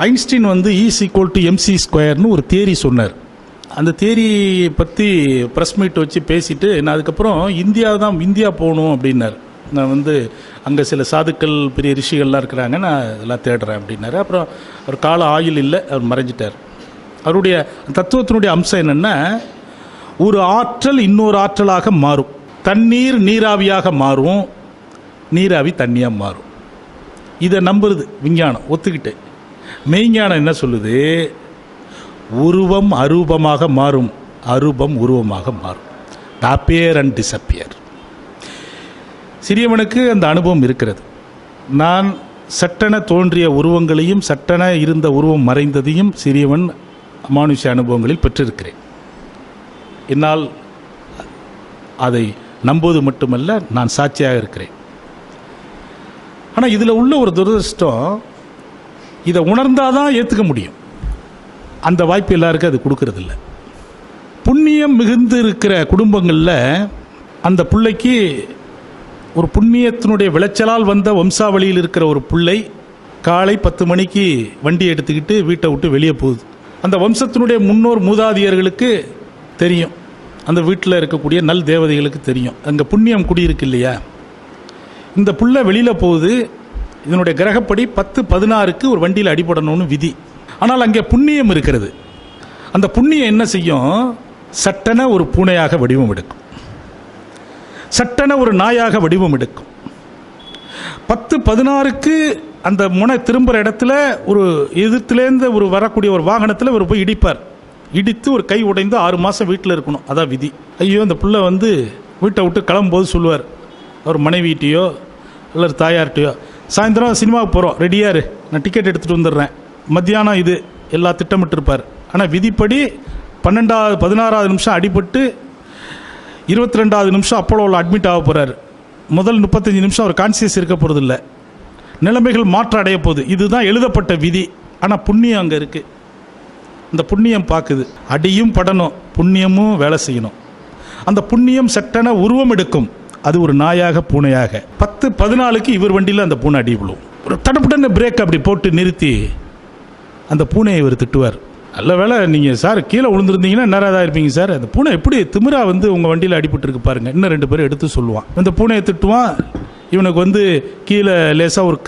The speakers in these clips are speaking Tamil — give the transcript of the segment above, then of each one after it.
ஐன்ஸ்டீன் வந்து E=mc² ஒரு தியரி சொன்னார். அந்த தியரி பற்றி ப்ரெஸ் மீட் வச்சு பேசிட்டு நான் அதுக்கப்புறம் இந்தியா போகணும் அப்படின்னார். நான் வந்து அங்கே சில சாதுக்கள் பெரிய ரிஷிகள்லாம் இருக்கிறாங்க, நான் இதெல்லாம் தேடுறேன் அப்படின்னாரு. அப்புறம் அவர் கால ஆயுள் இல்லை, அவர் மறைஞ்சிட்டார். அவருடைய தத்துவத்தினுடைய அம்சம் என்னென்னா, ஒரு ஆற்றல் இன்னொரு ஆற்றலாக மாறும். தண்ணீர் நீராவியாக மாறும், நீராவி தண்ணியாக மாறும். இதை நம்புறது விஞ்ஞானம், ஒத்துக்கிட்டு. மெய்ஞானம் என்ன சொல்லுது? உருவம் அரூபமாக மாறும், அரூபம் உருவமாக மாறும். Appear and disappear. சிறியவனுக்கு அந்த அனுபவம் இருக்கிறது. நான் சட்டென தோன்றிய உருவங்களையும் சட்டென இருந்த உருவம் மறைந்ததையும் சிறியவன் அமானுஷ அனுபவங்களில் பெற்றிருக்கிறேன். என்னால் அதை நம்புவது மட்டுமல்ல, நான் சாட்சியாக இருக்கிறேன். ஆனால் இதில் உள்ள ஒரு துரதிர்ஷ்டம், இதை உணர்ந்தாதான் ஏற்றுக்க முடியும். அந்த வாய்ப்பு எல்லாருக்கும் அது கொடுக்கறதில்ல. புண்ணியம் மிகுந்து இருக்கிற குடும்பங்களில் அந்த பிள்ளைக்கு ஒரு புண்ணியத்தினுடைய விளைச்சலால் வந்த வம்சாவளியில் இருக்கிற ஒரு பிள்ளை காலை 10 மணிக்கு வண்டி எடுத்துக்கிட்டு வீட்டை விட்டு வெளியே போகுது. அந்த வம்சத்தினுடைய முன்னோர் மூதாதியர்களுக்கு தெரியும், அந்த வீட்டில் இருக்கக்கூடிய நல் தேவதைகளுக்கு தெரியும், அங்கே புண்ணியம் குடியிருக்கு இல்லையா. இந்த புள்ள வெளியில் போகுது, இதனுடைய கிரகப்படி 10-16க்கு ஒரு வண்டியில் அடிபடணும்னு விதி. ஆனால் அங்கே புண்ணியம் இருக்கிறது. அந்த புண்ணியம் என்ன செய்யும்? சட்டென ஒரு பூனையாக வடிவம் எடுக்கும், சட்டென ஒரு நாயாக வடிவம் எடுக்கும். 10-16க்கு அந்த முனை திரும்புகிற இடத்துல ஒரு எதிர்த்துலேருந்து ஒரு வரக்கூடிய ஒரு வாகனத்தில் ஒரு போய் இடிப்பார். இடித்து ஒரு கை உடைந்து 6 மாதம் வீட்டில் இருக்கணும், அதான் விதி. ஐயோ, அந்த பிள்ளை வந்து வீட்டை விட்டு கிளம்பும்போது சொல்லுவார் அவர் மனைவிட்டையோ இல்லை தாயார்கிட்டையோ, சாயந்தரம் சினிமாவுக்கு போகிறோம், ரெடியாரு, நான் டிக்கெட் எடுத்துகிட்டு வந்துடுறேன், மத்தியானம் இது எல்லாம் திட்டமிட்டிருப்பார். ஆனால் விதிப்படி 16வது நிமிஷம் அடிபட்டு 22வது நிமிஷம் அப்போலோவில் அட்மிட் ஆக போகிறார். முதல் 35 நிமிஷம் அவர் கான்சியஸ் இருக்க போகிறது இல்லை. நிலைமைகள் மாற்றம் அடைய போகுது. இதுதான் எழுதப்பட்ட விதி. ஆனால் புண்ணியம் அங்கே இருக்குது. இந்த புண்ணியம் பார்க்குது, அடியும் படணும், புண்ணியமும் வேலை செய்யணும். அந்த புண்ணியம் சட்டென உருவம் எடுக்கும், அது ஒரு நாயாக பூனையாக. 10-14க்கு இவர் வண்டியில் அந்த பூனை அடி விழும். ஒரு தடுப்புடனே பிரேக் அப்படி போட்டு நிறுத்தி அந்த பூனையை இவர் திட்டுவார். நல்ல வேலை நீங்கள் சார் கீழே விழுந்துருந்தீங்கன்னா நேராக இருப்பீங்க சார், அந்த பூனை எப்படி திமிரா வந்து உங்கள் வண்டியில் அடிபட்டுருக்கு பாருங்கள். இன்னும் 2 பேரும் எடுத்து சொல்லுவான். அந்த பூனையை திட்டுவான். இவனுக்கு வந்து கீழே லேசாக ஒரு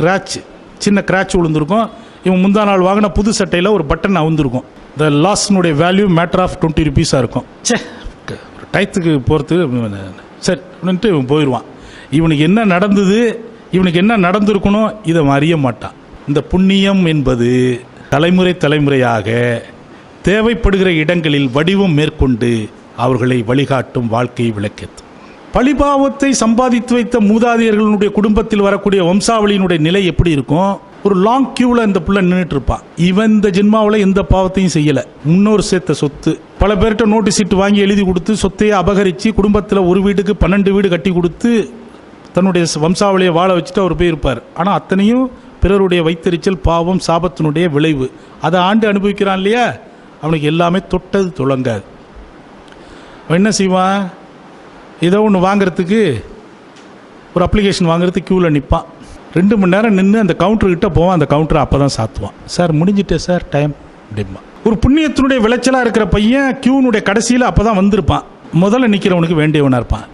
சின்ன கிராச் விழுந்திருக்கும். இவன் முந்தா நாள் வாங்கின புது சட்டையில் ஒரு பட்டன் அவுந்திருக்கும். இந்த லாஸ்னுடைய வேல்யூ மேட்டர் ஆஃப் 20 rupees இருக்கும். ஒரு டயத்துக்கு போகிறதுக்கு சரி அப்படின்ட்டு இவன் போயிடுவான். இவனுக்கு என்ன நடந்தது, இவனுக்கு என்ன நடந்திருக்கணும், இதை அறிய மாட்டான். இந்த புண்ணியம் என்பது தலைமுறையாக தேவைப்படுகிற இடங்களில் வடிவம் மேற்கொண்டு அவர்களை வழிகாட்டும், வாழ்க்கையை விளக்கேற்றும். பழிபாவத்தை சம்பாதித்து வைத்த மூதாதையர்களுடைய குடும்பத்தில் வரக்கூடிய வம்சாவளியினுடைய நிலை எப்படி இருக்கும்? ஒரு லாங் கியூவில் இந்த பிள்ளை நின்றுட்டு இருப்பான். இவன் இந்த ஜென்மாவில் எந்த பாவத்தையும் செய்யலை. முன்னோர் சேர்த்த சொத்து பல பேர்கிட்ட நோட்டீஸ் சீட்டு வாங்கி எழுதி கொடுத்து சொத்தையை அபகரித்து குடும்பத்தில் ஒரு வீட்டுக்கு 12 வீடு கட்டி கொடுத்து தன்னுடைய வம்சாவளியை வாழ வச்சுட்டு அவர் போயிருப்பார். ஆனால் அத்தனையும் பிறருடைய வைத்தறிச்சல், பாவம், சாபத்தினுடைய விளைவு. அதை ஆண்டு அனுபவிக்கிறான் இல்லையா, அவனுக்கு எல்லாமே தொட்டது துளங்காது. அவன் என்ன செய்வான்? ஏதோ ஒன்று வாங்கிறதுக்கு, ஒரு அப்ளிகேஷன் வாங்குறதுக்கு க்யூவில் நிற்பான். 2 மணி நேரம் நின்று அந்த கவுண்டர்கிட்ட போவான். அந்த கவுண்டரை அப்போ தான் சாத்துவான். சார் முடிஞ்சிட்டேன் சார் டைம் அப்படிமா. ஒரு புண்ணியத்தினுடைய விளைச்சலாக இருக்கிற பையன் க்யூனுடைய கடைசியில் அப்போ தான் வந்திருப்பான். முதல்ல நிற்கிறவனுக்கு வேண்டியவனாக இருப்பான்.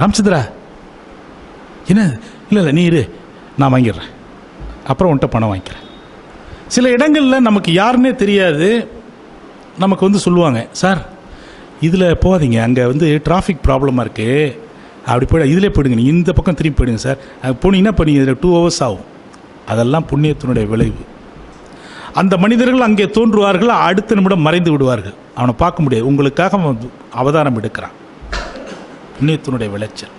ராமச்சந்திரா என்ன, இல்லை நீ இரு, நான் வாங்கிடுறேன், அப்புறம் உன்கிட்ட பணம் வாங்கிக்கிறேன். சில இடங்களில் நமக்கு யாருன்னே தெரியாது, நமக்கு வந்து சொல்லுவாங்க, சார் இதில் போகாதீங்க, அங்கே வந்து டிராஃபிக் ப்ராப்ளமாக இருக்குது, அப்படி போய் இதிலே போயிடுங்க, நீங்கள் இந்த பக்கம் திரும்பி போயிடுங்க சார், போனீங்கன்னா இப்போ நீங்கள் இதில் 2 hours ஆகும். அதெல்லாம் புண்ணியத்தினுடைய விளைவு. அந்த மனிதர்கள் அங்கே தோன்றுவார்கள், அடுத்த நிமிடம் மறைந்து விடுவார்கள். அவனை பார்க்க முடியாது. உங்களுக்காக அவதாரம் எடுக்கிறான். புண்ணியத்தினுடைய விளைச்சல்.